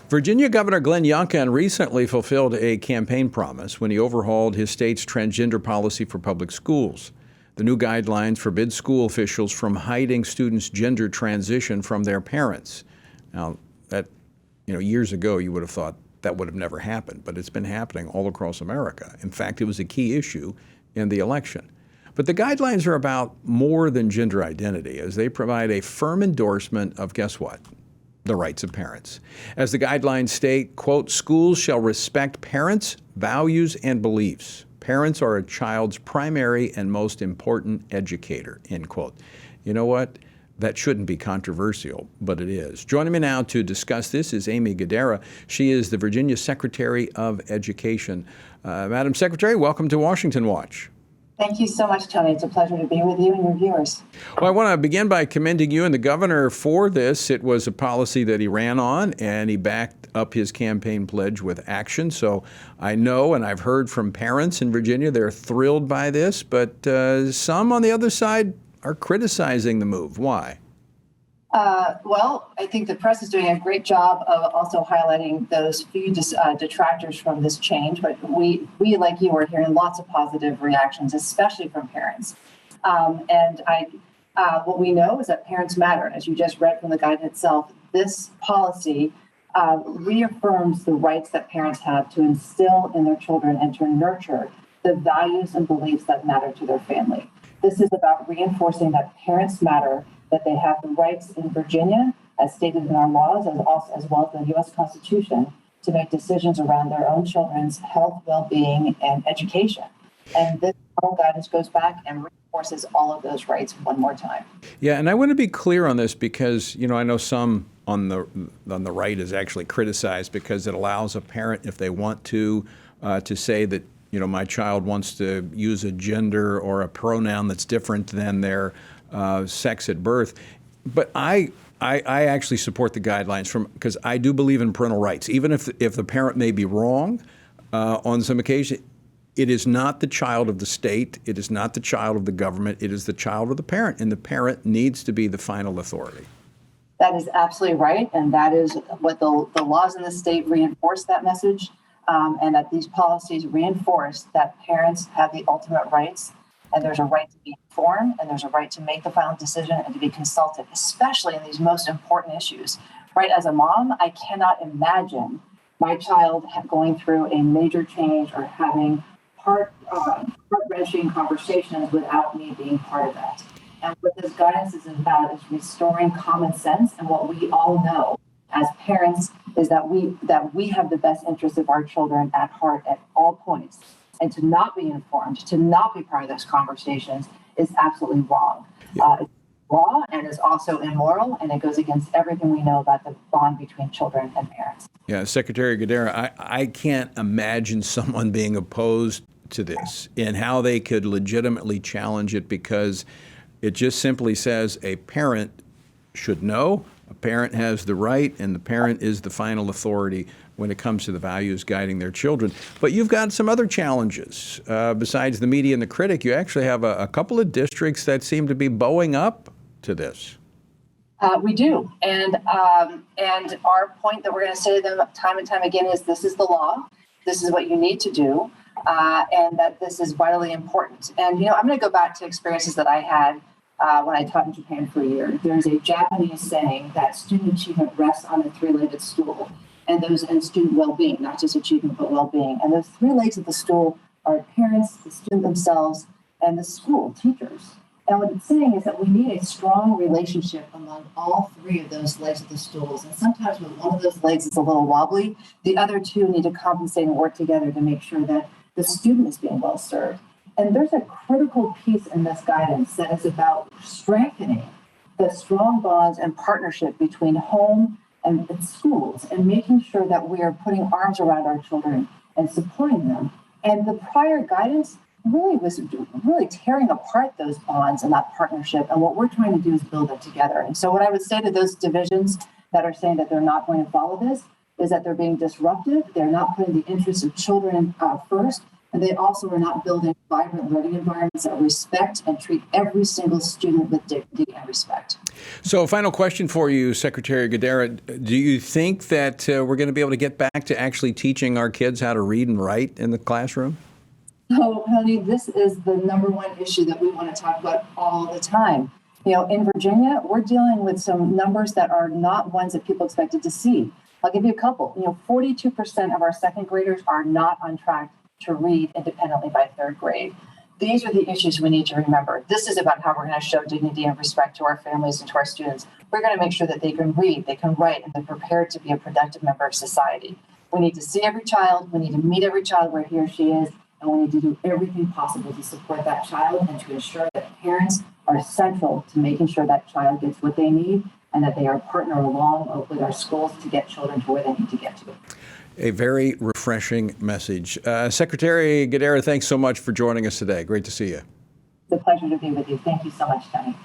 Virginia Governor Glenn Youngkin recently fulfilled a campaign promise when he overhauled his state's transgender policy for public schools. The new guidelines forbid school officials from hiding students' gender transition from their parents. Now, years ago, you would have thought that would have never happened, but it's been happening all across America. In fact, it was a key issue in the election. But the guidelines are about more than gender identity, as they provide a firm endorsement of, guess what? The rights of parents. As the guidelines state, quote, schools shall respect parents' values and beliefs. Parents are a child's primary and most important educator, end quote. You know what? That shouldn't be controversial, but it is. Joining me now to discuss this is Aimee Guidera. She is the Virginia Secretary of Education. Madam Secretary, welcome to Washington Watch. Thank you so much, Tony. It's a pleasure to be with you and your viewers. Well, I want to begin by commending you and the governor for this. It was a policy that he ran on, and he backed up his campaign pledge with action. So I know, and I've heard from parents in Virginia, they're thrilled by this, but some on the other side are criticizing the move. Why? Well, I think the press is doing a great job of also highlighting those few detractors from this change. But we, like you, are hearing lots of positive reactions, especially from parents. What we know is that parents matter. As you just read from the guidance itself, this policy reaffirms the rights that parents have to instill in their children and to nurture the values and beliefs that matter to their family. This is about reinforcing that parents matter, that they have the rights in Virginia, as stated in our laws, as well as the U.S. Constitution, to make decisions around their own children's health, well-being, and education. And this whole guidance goes back and reinforces all of those rights one more time. Yeah, and I want to be clear on this because, I know some on the right is actually criticized because it allows a parent, if they want to say that, my child wants to use a gender or a pronoun that's different than their sex at birth. But I actually support the guidelines because I do believe in parental rights. Even if the parent may be wrong on some occasion, it is not the child of the state. It is not the child of the government. It is the child of the parent, and the parent needs to be the final authority. That is absolutely right, and that is what the laws in the state reinforce that message, and that these policies reinforce that parents have the ultimate rights. And there's a right to be informed, and there's a right to make the final decision and to be consulted, especially in these most important issues. Right? As a mom, I cannot imagine my child going through a major change or having heart-wrenching conversations without me being part of that. And what this guidance is about is restoring common sense. And what we all know as parents is that we have the best interests of our children at heart at all points. And to not be informed, to not be part of those conversations is absolutely wrong. It's wrong and is also immoral, and it goes against everything we know about the bond between children and parents. Yeah, Secretary Guidera, I can't imagine someone being opposed to this and how they could legitimately challenge it because it just simply says a parent should know, a parent has the right, and the parent is the final authority when it comes to the values guiding their children. But you've got some other challenges. Besides the media and the critic, you actually have a couple of districts that seem to be bowing up to this. We do. And our point that we're going to say to them time and time again is this is the law. This is what you need to do. And that this is vitally important. And, I'm going to go back to experiences that I had when I taught in Japan for a year. There's a Japanese saying that student achievement rests on a three-legged stool. And student well-being, not just achievement, but well-being. And those three legs of the stool are parents, the student themselves, and the school, teachers. And what it's saying is that we need a strong relationship among all three of those legs of the stools. And sometimes when one of those legs is a little wobbly, the other two need to compensate and work together to make sure that the student is being well served. And there's a critical piece in this guidance that is about strengthening the strong bonds and partnership between home and schools, and making sure that we are putting arms around our children and supporting them. And the prior guidance was tearing apart those bonds and that partnership. And what we're trying to do is build it together. And so what I would say to those divisions that are saying that they're not going to follow this is that they're being disruptive. They're not putting the interests of children first. And they also are not building vibrant learning environments that respect and treat every single student with dignity and respect. So, final question for you, Secretary Guidera. Do you think that we're going to be able to get back to actually teaching our kids how to read and write in the classroom? So, honey, this is the number one issue that we want to talk about all the time. In Virginia, we're dealing with some numbers that are not ones that people expected to see. I'll give you a couple. 42% of our second graders are not on track to read independently by third grade. These are the issues we need to remember. This is about how we're going to show dignity and respect to our families and to our students. We're going to make sure that they can read, they can write, and they're prepared to be a productive member of society. We need to see every child. We need to meet every child where he or she is. And we need to do everything possible to support that child and to ensure that parents are central to making sure that child gets what they need and that they are partner along with our schools to get children to where they need to get to. A very refreshing message. Secretary Guidera, thanks so much for joining us today. Great to see you. It's a pleasure to be with you. Thank you so much, Tony.